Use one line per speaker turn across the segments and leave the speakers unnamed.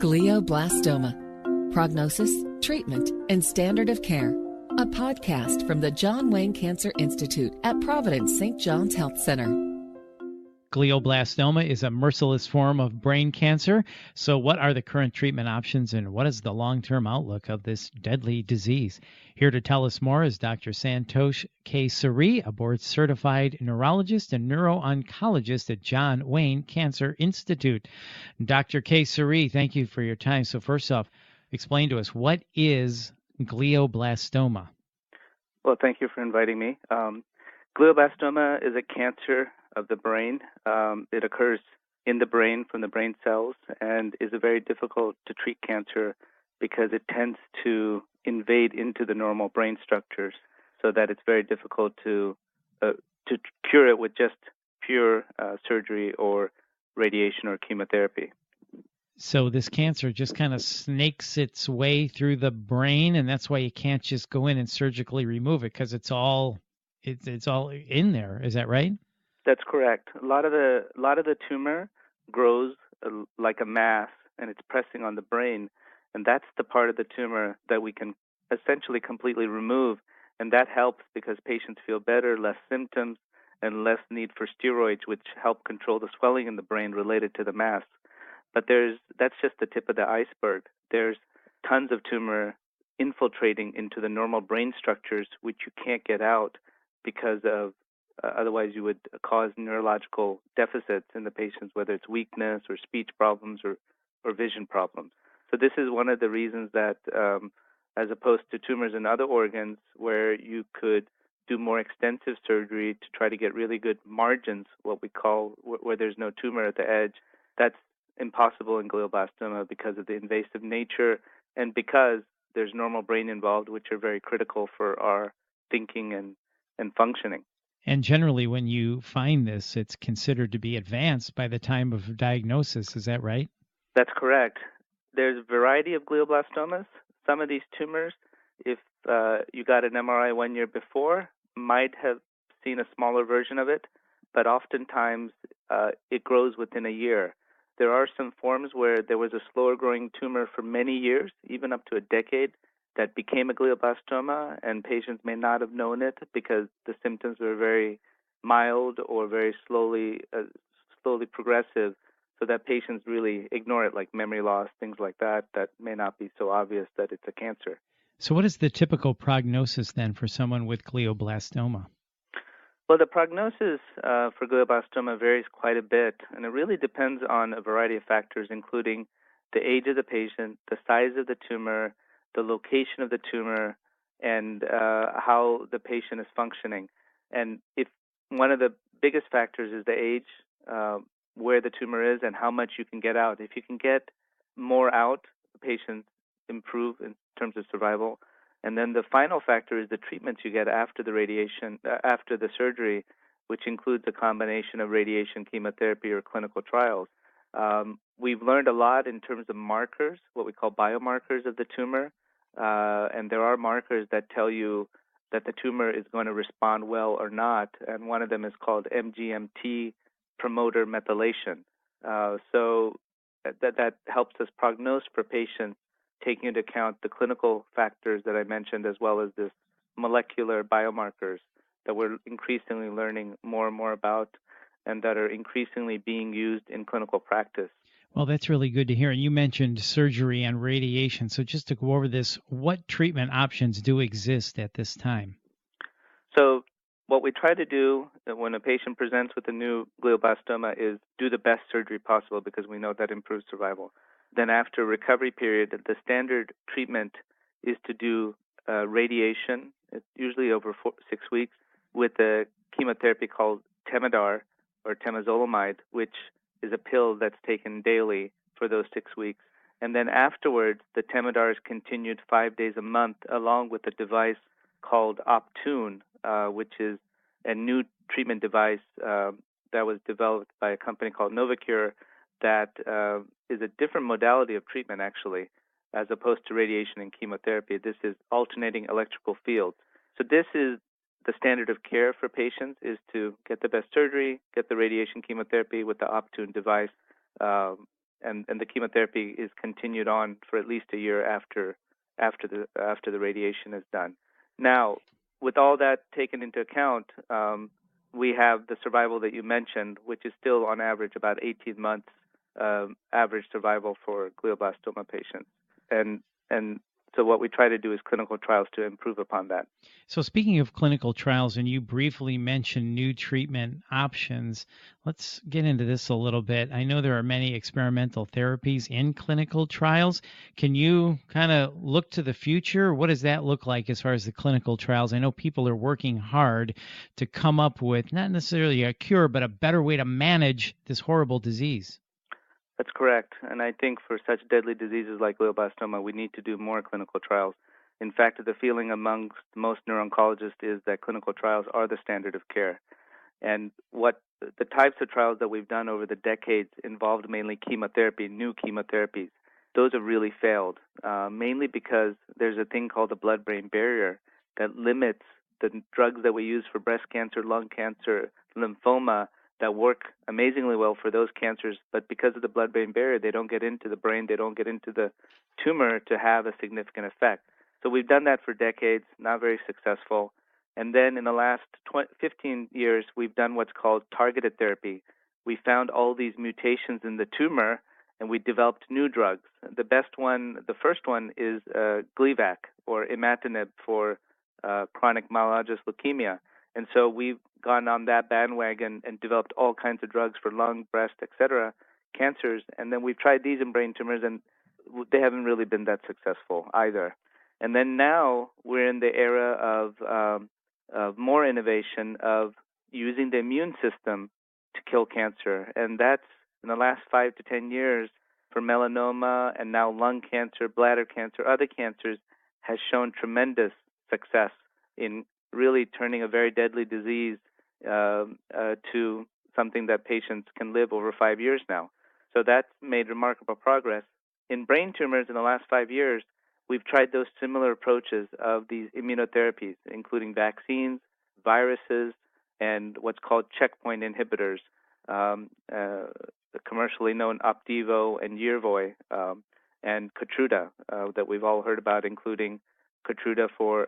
Glioblastoma, Prognosis, Treatment, and Standard of Care, a podcast from the John Wayne Cancer Institute at Providence St. John's Health Center.
Glioblastoma is a merciless form of brain cancer. So what are the current treatment options and what is the long-term outlook of this deadly disease? Here to tell us more is Dr. Santosh Kesari, a board-certified neurologist and neuro-oncologist at John Wayne Cancer Institute. Dr. Kesari, thank you for your time. So first off, explain to us, what is glioblastoma?
Well, thank you for inviting me. Glioblastoma is a cancer of the brain. It occurs in the brain from the brain cells and is a very difficult to treat cancer because it tends to invade into the normal brain structures, so that it's very difficult to cure it with just pure surgery or radiation or chemotherapy.
So this cancer just kind of snakes its way through the brain, and that's why you can't just go in and surgically remove it because it's all in there. Is that right?
That's correct. A lot of the tumor grows like a mass, and it's pressing on the brain, and that's the part of the tumor that we can essentially completely remove, and that helps because patients feel better, less symptoms, and less need for steroids, which help control the swelling in the brain related to the mass. But that's just the tip of the iceberg. There's tons of tumor infiltrating into the normal brain structures, which you can't get out because of otherwise you would cause neurological deficits in the patients, whether it's weakness or speech problems or vision problems. So this is one of the reasons that as opposed to tumors in other organs where you could do more extensive surgery to try to get really good margins, what we call where there's no tumor at the edge, that's impossible in glioblastoma because of the invasive nature and because there's normal brain involved, which are very critical for our thinking and functioning.
And generally, when you find this, it's considered to be advanced by the time of diagnosis. Is that right?
That's correct. There's a variety of glioblastomas. Some of these tumors, if you got an MRI 1 year before, might have seen a smaller version of it, but oftentimes it grows within a year. There are some forms where there was a slower growing tumor for many years, even up to a decade, that became a glioblastoma, and patients may not have known it because the symptoms were very mild or very slowly progressive, so that patients really ignore it, like memory loss, things like that may not be so obvious that it's a cancer.
So what is the typical prognosis then for someone with glioblastoma?
Well, the prognosis for glioblastoma varies quite a bit, and it really depends on a variety of factors, including the age of the patient, the size of the tumor, the location of the tumor, and how the patient is functioning. And if one of the biggest factors is the age, where the tumor is, and how much you can get out. If you can get more out, the patients improve in terms of survival. And then the final factor is the treatments you get after the radiation, after the surgery, which includes a combination of radiation, chemotherapy, or clinical trials. We've learned a lot in terms of markers, what we call biomarkers of the tumor. And there are markers that tell you that the tumor is going to respond well or not. And one of them is called MGMT promoter methylation. So that helps us prognose for patients, taking into account the clinical factors that I mentioned, as well as this molecular biomarkers that we're increasingly learning more and more about and that are increasingly being used in clinical practice.
Well, that's really good to hear. And you mentioned surgery and radiation. So just to go over this, what treatment options do exist at this time?
So what we try to do when a patient presents with a new glioblastoma is do the best surgery possible because we know that improves survival. Then after a recovery period, the standard treatment is to do radiation. It's usually over 6 weeks with a chemotherapy called Temodar or temozolomide, which is a pill that's taken daily for those 6 weeks. And then afterwards, the Temodar is continued 5 days a month along with a device called Optune, which is a new treatment device that was developed by a company called Novocure that is a different modality of treatment, actually, as opposed to radiation and chemotherapy. This is alternating electrical fields. So this is the standard of care for patients, is to get the best surgery, get the radiation chemotherapy with the Optune device, and the chemotherapy is continued on for at least a year after the radiation is done. Now, with all that taken into account, we have the survival that you mentioned, which is still on average about 18 months average survival for glioblastoma patients. And so what we try to do is clinical trials to improve upon that.
So speaking of clinical trials, and you briefly mentioned new treatment options, let's get into this a little bit. I know there are many experimental therapies in clinical trials. Can you kind of look to the future? What does that look like as far as the clinical trials? I know people are working hard to come up with not necessarily a cure, but a better way to manage this horrible disease.
That's correct. And I think for such deadly diseases like glioblastoma, we need to do more clinical trials. In fact, the feeling amongst most neuro-oncologists is that clinical trials are the standard of care. And what the types of trials that we've done over the decades involved mainly chemotherapy, new chemotherapies. Those have really failed, mainly because there's a thing called the blood-brain barrier that limits the drugs that we use for breast cancer, lung cancer, lymphoma, that work amazingly well for those cancers, but because of the blood-brain barrier, they don't get into the brain, they don't get into the tumor to have a significant effect. So we've done that for decades, not very successful. And then in the last 15 years, we've done what's called targeted therapy. We found all these mutations in the tumor, and we developed new drugs. The best one, the first one is Gleevec, or imatinib for chronic myelogenous leukemia. And so we've gone on that bandwagon and developed all kinds of drugs for lung, breast, etc., cancers. And then we've tried these in brain tumors, and they haven't really been that successful either. And then now we're in the era of more innovation of using the immune system to kill cancer. And that's in the last 5 to 10 years for melanoma and now lung cancer, bladder cancer, other cancers has shown tremendous success in really turning a very deadly disease to something that patients can live over 5 years now. So that's made remarkable progress. In brain tumors in the last 5 years, we've tried those similar approaches of these immunotherapies, including vaccines, viruses, and what's called checkpoint inhibitors, commercially known Opdivo and Yervoy, and Keytruda that we've all heard about, including Keytruda for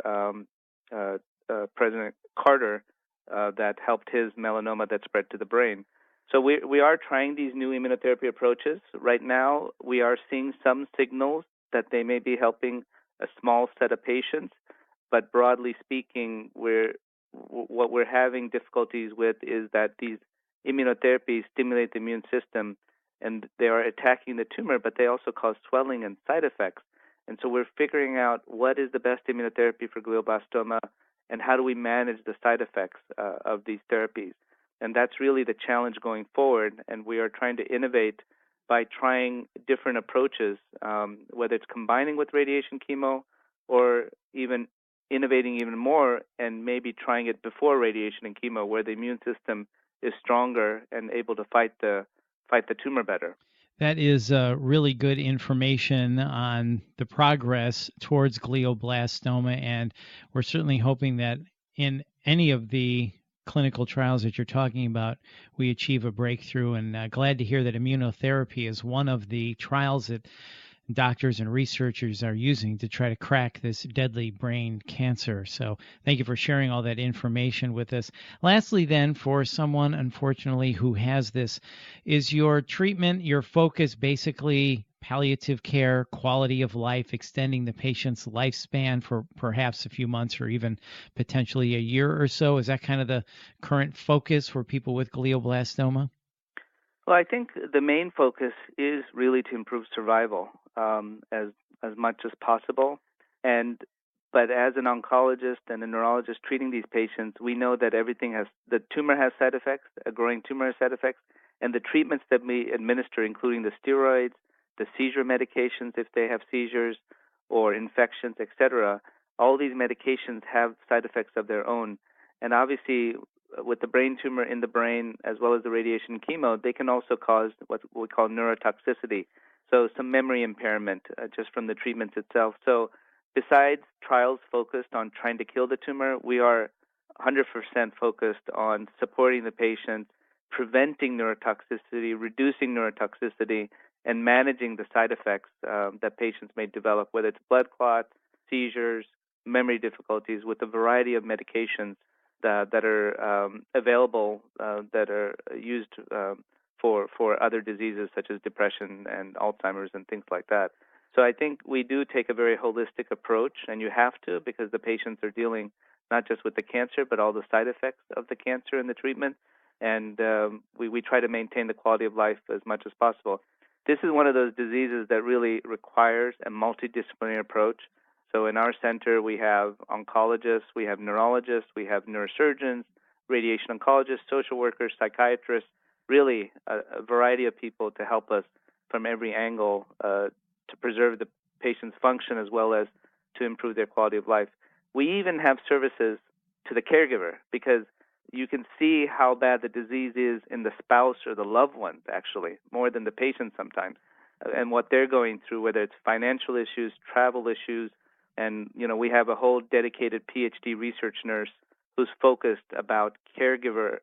President Carter that helped his melanoma that spread to the brain. So we are trying these new immunotherapy approaches. Right now, we are seeing some signals that they may be helping a small set of patients, but broadly speaking, what we're having difficulties with is that these immunotherapies stimulate the immune system, and they are attacking the tumor, but they also cause swelling and side effects. And so we're figuring out what is the best immunotherapy for glioblastoma, and how do we manage the side effects of these therapies. And that's really the challenge going forward, and we are trying to innovate by trying different approaches, whether it's combining with radiation chemo or even innovating even more and maybe trying it before radiation and chemo, where the immune system is stronger and able to fight the tumor better.
That is really good information on the progress towards glioblastoma, and we're certainly hoping that in any of the clinical trials that you're talking about, we achieve a breakthrough, and glad to hear that immunotherapy is one of the trials that doctors and researchers are using to try to crack this deadly brain cancer. So thank you for sharing all that information with us. Lastly, then, for someone, unfortunately, who has this, is your treatment, your focus basically palliative care, quality of life, extending the patient's lifespan for perhaps a few months or even potentially a year or so? Is that kind of the current focus for people with glioblastoma?
Well, I think the main focus is really to improve survival as much as possible. But as an oncologist and a neurologist treating these patients, we know that the tumor has side effects, a growing tumor has side effects, and the treatments that we administer, including the steroids, the seizure medications if they have seizures or infections, etc., all these medications have side effects of their own. And obviously, with the brain tumor in the brain, as well as the radiation chemo, they can also cause what we call neurotoxicity, so some memory impairment just from the treatments itself. So besides trials focused on trying to kill the tumor, we are 100% focused on supporting the patient preventing neurotoxicity, reducing neurotoxicity, and managing the side effects that patients may develop, whether it's blood clots, seizures, memory difficulties, with a variety of medications that are available that are used for other diseases such as depression and Alzheimer's and things like that. So I think we do take a very holistic approach, and you have to, because the patients are dealing not just with the cancer, but all the side effects of the cancer and the treatment. And we try to maintain the quality of life as much as possible. This is one of those diseases that really requires a multidisciplinary approach. So in our center, we have oncologists, we have neurologists, we have neurosurgeons, radiation oncologists, social workers, psychiatrists, really a variety of people to help us from every angle to preserve the patient's function as well as to improve their quality of life. We even have services to the caregiver, because you can see how bad the disease is in the spouse or the loved ones, actually, more than the patient sometimes, and what they're going through, whether it's financial issues, travel issues. And, we have a whole dedicated PhD research nurse who's focused about caregiver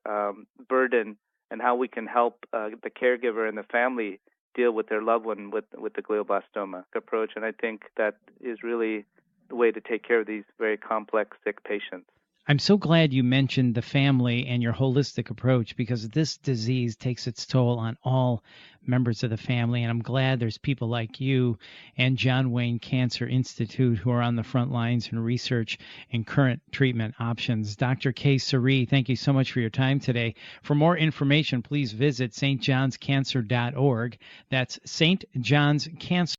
burden and how we can help the caregiver and the family deal with their loved one with the glioblastoma approach. And I think that is really the way to take care of these very complex, sick patients.
I'm so glad you mentioned the family and your holistic approach, because this disease takes its toll on all members of the family. And I'm glad there's people like you and John Wayne Cancer Institute who are on the front lines in research and current treatment options. Dr. Kesari, thank you so much for your time today. For more information, please visit stjohnscancer.org. That's St. John's Cancer.